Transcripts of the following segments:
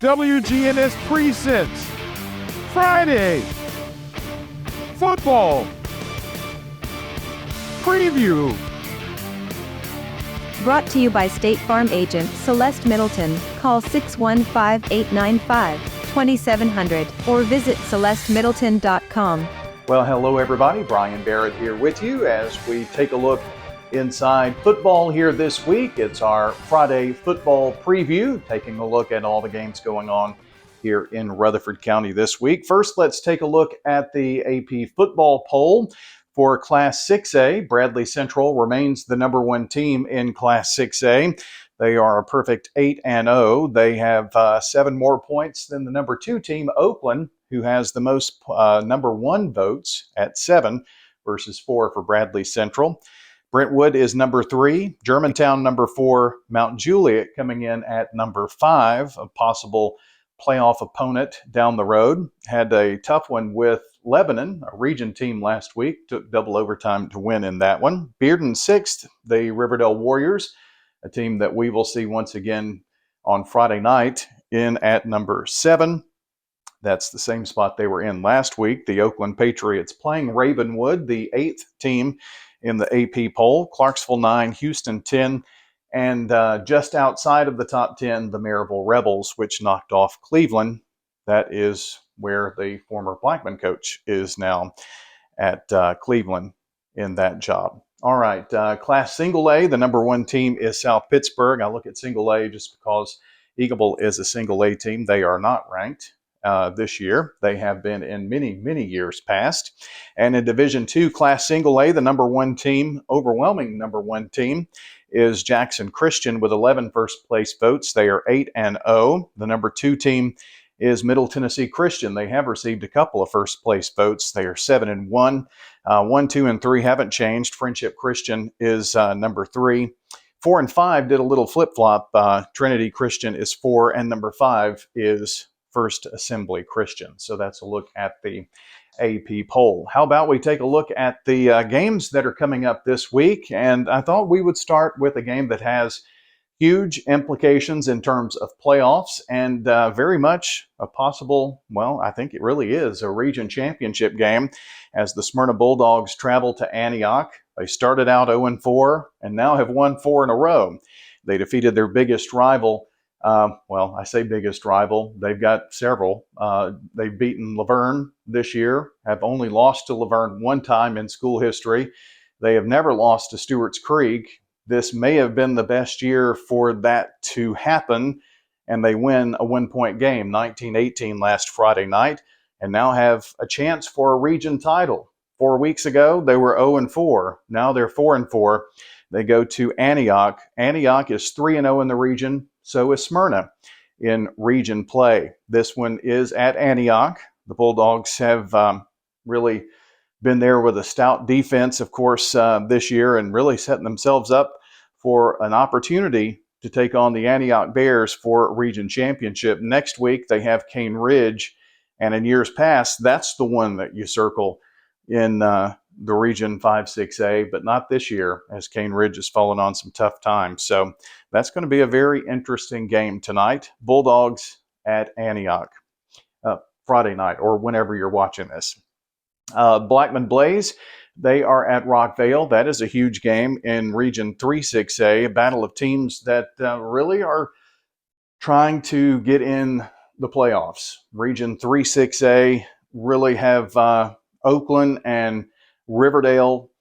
WGNS Precincts, Friday, Football, Preview. Brought to you by State Farm agent Celeste Middleton. Call 615-895-2700 or visit celestemiddleton.com. Well, hello everybody. Bryan Barrett here with you as we take a look inside football here this week. It's our Friday football preview, taking a look at all the games going on here in Rutherford County this week. First, let's take a look at the AP football poll for Class 6A. Bradley Central remains the number one team in Class 6A. They are a perfect 8-0. They have 7 more points than the number 2 team, Oakland, who has the most number 1 votes at 7 versus 4 for Bradley Central. Brentwood is number 3, Germantown number 4, Mount Juliet coming in at number 5, a possible playoff opponent down the road. Had a tough one with Lebanon, a region team last week, took double overtime to win in that one. Bearden 6th, the Riverdale Warriors, a team that we will see once again on Friday night, in at number 7. That's the same spot they were in last week. The Oakland Patriots playing Ravenwood, the 8th team in the AP poll. Clarksville 9, Houston 10, and just outside of the top 10, the Maryville Rebels, which knocked off Cleveland. That is where the former Blackman coach is now at Cleveland in that job. All right, Class Single A, the number 1 team is South Pittsburgh. I look at Single A just because Eagleville is a Single A team. They are not ranked this year. They have been in many, many years past. And in Division II, Class Single A, the number 1 team, overwhelming number 1 team, is Jackson Christian with 11 first place votes. They are 8-0. The number 2 team is Middle Tennessee Christian. They have received a couple of first place votes. They are 7-1. 1, 2, and 3 haven't changed. Friendship Christian is number 3. 4 and 5 did a little flip-flop. Trinity Christian is 4, and number 5 is First Assembly Christian. So that's a look at the AP poll. How about we take a look at the games that are coming up this week? And I thought we would start with a game that has huge implications in terms of playoffs and very much a possible, well, I think it really is a region championship game as the Smyrna Bulldogs travel to Antioch. They started out 0-4 and now have won 4 in a row. They defeated their biggest rival. Well, I say biggest rival. They've got several. They've beaten Laverne this year, have only lost to Laverne one time in school history. They have never lost to Stewart's Creek. This may have been the best year for that to happen, and they win a 1-point game, 19-18 last Friday night, and now have a chance for a region title. 4 weeks ago, they were 0-4. Now they're 4-4. They go to Antioch. Antioch is 3-0 in the region. So is Smyrna in region play. This one is at Antioch. The Bulldogs have really been there with a stout defense, of course, this year, and really setting themselves up for an opportunity to take on the Antioch Bears for region championship. Next week, they have Cane Ridge, and in years past, that's the one that you circle in the Region 5-6A, but not this year, as Cane Ridge has fallen on some tough times. So that's going to be a very interesting game tonight. Bulldogs at Antioch, Friday night, or whenever you're watching this. Blackman Blaze, they are at Rockvale. That is a huge game in Region 3-6A, a battle of teams that really are trying to get in the playoffs. Region 3-6A really have Oakland and Riverdale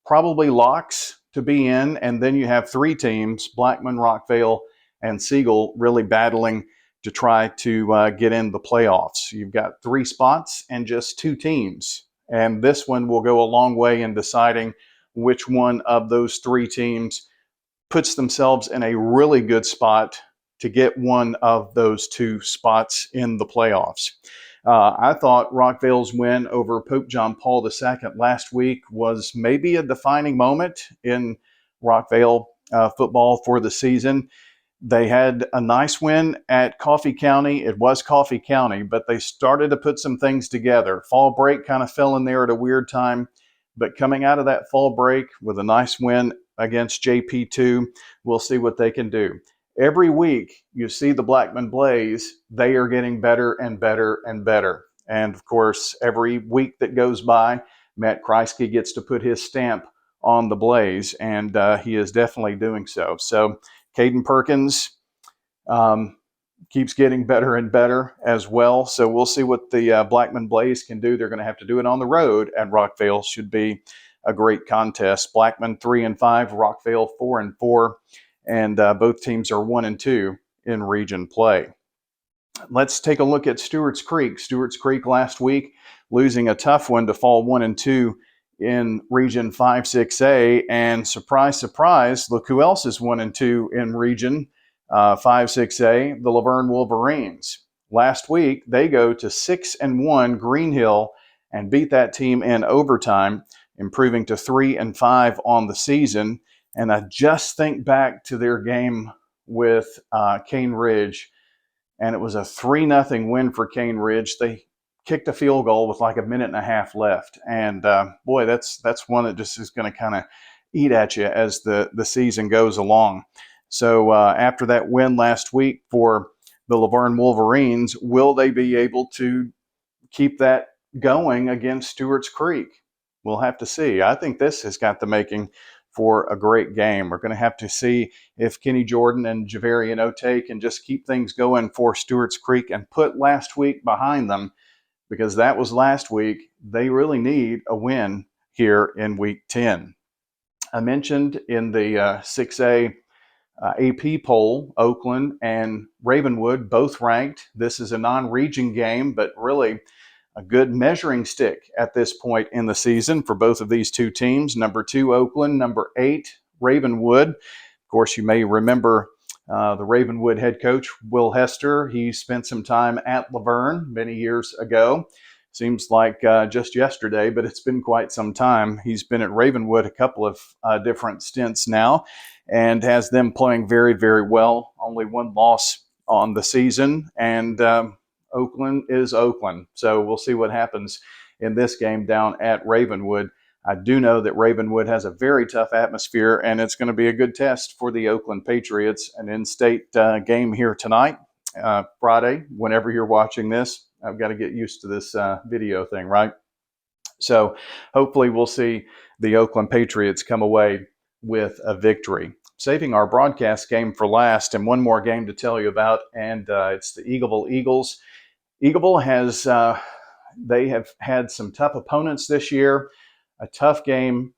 probably locks to be in, and then you have 3 teams, Blackman, Rockvale, and Siegel, really battling to try to get in the playoffs. You've got 3 spots and just 2 teams, and this one will go a long way in deciding which one of those 3 teams puts themselves in a really good spot to get one of those 2 spots in the playoffs. I thought Rockvale's win over Pope John Paul II last week was maybe a defining moment in Rockvale football for the season. They had a nice win at Coffee County. It was Coffee County, but they started to put some things together. Fall break kind of fell in there at a weird time, but coming out of that fall break with a nice win against JP2, we'll see what they can do. every week you see the Blackman Blaze, they are getting better and better and better. And of course, every week that goes by, Matt Kreisky gets to put his stamp on the Blaze, and he is definitely doing so. So Caden Perkins keeps getting better and better as well. So we'll see what the Blackman Blaze can do. They're going to have to do it on the road at Rockvale. Should be a great contest. Blackman 3-5, Rockvale 4-4, and both teams are 1-2 in region play. Let's take a look at Stewart's Creek. Stewart's Creek last week losing a tough one to fall 1-2 in Region 5-6A, and surprise, surprise, look who else is 1-2 in Region 5-6A, the Laverne Wolverines. Last week, they go to 6-1 Green Hill and beat that team in overtime, improving to 3-5 on the season. And I just think back to their game with Cane Ridge, and it was a 3-0 win for Cane Ridge. They kicked a field goal with like a minute and a half left. And boy, that's one that just is going to kind of eat at you as the season goes along. So after that win last week for the Laverne Wolverines, will they be able to keep that going against Stewart's Creek? We'll have to see. I think this has got the making for a great game. We're going to have to see if Kenny Jordan and Javarian Ote can just keep things going for Stewart's Creek and put last week behind them, because that was last week. They really need a win here in Week 10. I mentioned in the 6A AP poll, Oakland and Ravenwood both ranked. This is a non-region game, but really a good measuring stick at this point in the season for both of these two teams. Number 2, Oakland. Number 8, Ravenwood. Of course, you may remember the Ravenwood head coach, Will Hester. He spent some time at Laverne many years ago. Seems like just yesterday, but it's been quite some time. He's been at Ravenwood a couple of different stints now and has them playing very, very well. Only one loss on the season, and Oakland is Oakland. So we'll see what happens in this game down at Ravenwood. I do know that Ravenwood has a very tough atmosphere, and it's going to be a good test for the Oakland Patriots. An in-state game here tonight, Friday, whenever you're watching this. I've got to get used to this video thing, right? So hopefully we'll see the Oakland Patriots come away with a victory. Saving our broadcast game for last, and one more game to tell you about, and it's the Eagleville Eagles. Eagleville has, they have had some tough opponents this year. A tough game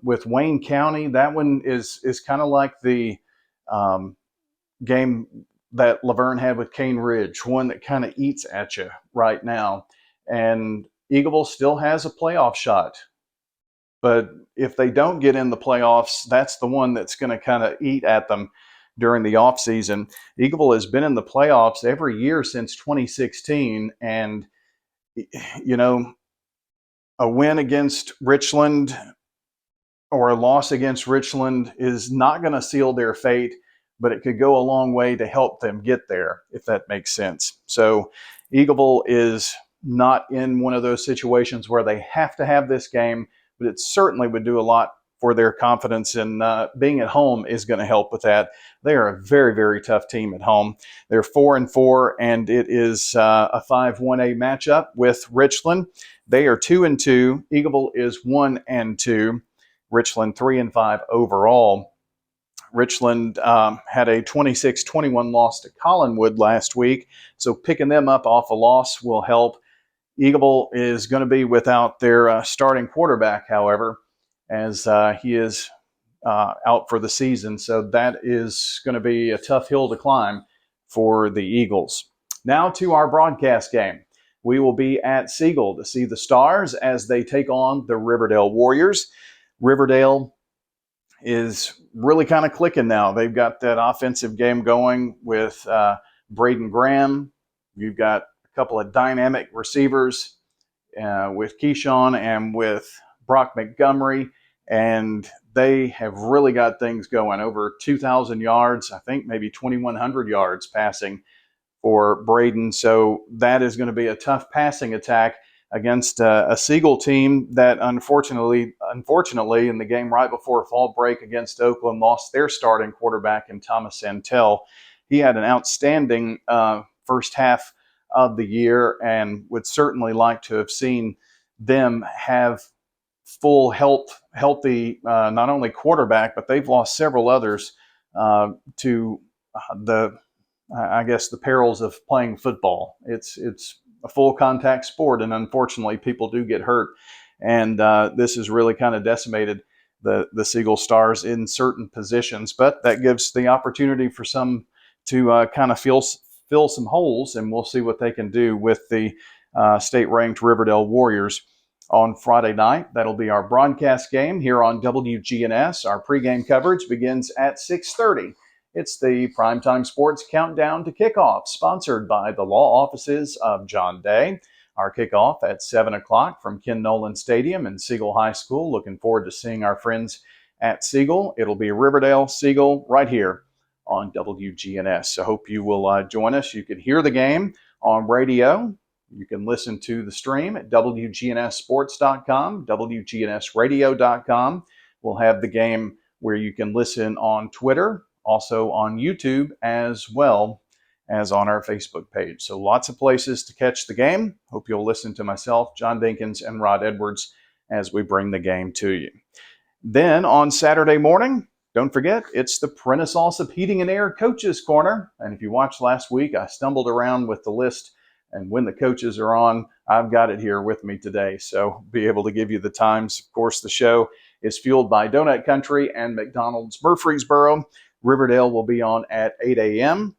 with Wayne County. That one is kind of like the game that Laverne had with Cane Ridge, one that kind of eats at you right now. And Eagleville still has a playoff shot. But if they don't get in the playoffs, that's the one that's going to kind of eat at them during the offseason. Eagleville has been in the playoffs every year since 2016. And, you know, a win against Richland or a loss against Richland is not going to seal their fate, but it could go a long way to help them get there, if that makes sense. So Eagleville is not in one of those situations where they have to have this game, but it certainly would do a lot for their confidence, and being at home is going to help with that. They are a very, very tough team at home. They're 4-4, and it is a 5-1A matchup with Richland. They are 2-2. Eagleville is 1-2. Richland 3-5 overall. Richland had a 26-21 loss to Collinwood last week, so picking them up off a loss will help. Eagleville is going to be without their starting quarterback, however, as he is out for the season. So that is going to be a tough hill to climb for the Eagles. Now to our broadcast game. We will be at Siegel to see the Stars as they take on the Riverdale Warriors. Riverdale is really kind of clicking now. They've got that offensive game going with Braden Graham. You've got a couple of dynamic receivers with Keyshawn and with Brock Montgomery, and they have really got things going. Over 2,000 yards, I think maybe 2,100 yards passing for Braden. So that is going to be a tough passing attack against a Siegel team that unfortunately, in the game right before fall break against Oakland, lost their starting quarterback in Thomas Santel. He had an outstanding first half of the year, and would certainly like to have seen them have full healthy not only quarterback, but they've lost several others to the perils of playing football. It's a full contact sport, and unfortunately, people do get hurt. And this has really kind of decimated the Siegel Stars in certain positions. But that gives the opportunity for some to kind of fill some holes, and we'll see what they can do with the state-ranked Riverdale Warriors on Friday night. That'll be our broadcast game here on WGNS. Our pregame coverage begins at 6:30. It's the Primetime Sports Countdown to Kickoff, sponsored by the law offices of John Day. Our kickoff at 7 o'clock from Ken Nolan Stadium and Siegel High School. Looking forward to seeing our friends at Siegel. It'll be Riverdale Siegel right here on WGNS. So hope you will join us. You can hear the game on radio. You can listen to the stream at WGNSsports.com, WGNSradio.com. We'll have the game where you can listen on Twitter, also on YouTube, as well as on our Facebook page. So lots of places to catch the game. Hope you'll listen to myself, John Dinkins, and Rod Edwards as we bring the game to you. Then on Saturday morning, don't forget, it's the Prentice Allsup Heating and Air Coaches Corner. And if you watched last week, I stumbled around with the list, and when the coaches are on, I've got it here with me today. So be able to give you the times. Of course, the show is fueled by Donut Country and McDonald's Murfreesboro. Riverdale will be on at 8 a.m.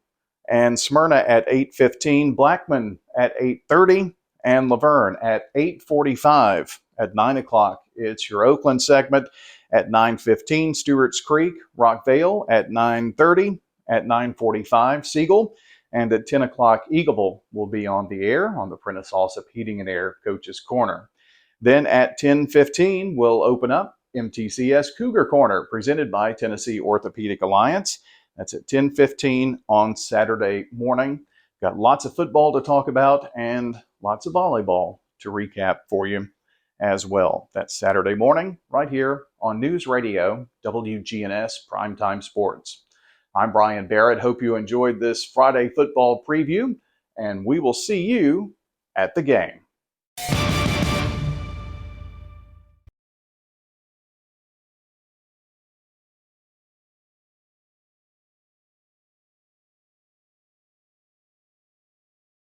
and Smyrna at 8:15, Blackman at 8:30, and Laverne at 8:45. At 9 o'clock, it's your Oakland segment. At 9:15, Stewart's Creek, Rockvale at 9:30. At 9:45, Siegel. And at 10 o'clock, Eagleville will be on the air on the Prentice Allsup Heating and Air Coaches Corner. Then at 10:15, we'll open up MTCS Cougar Corner, presented by Tennessee Orthopedic Alliance. That's at 10:15 on Saturday morning. Got lots of football to talk about and lots of volleyball to recap for you as well. That's Saturday morning right here on News Radio WGNS Primetime Sports. I'm Bryan Barrett. Hope you enjoyed this Friday football preview, and we will see you at the game.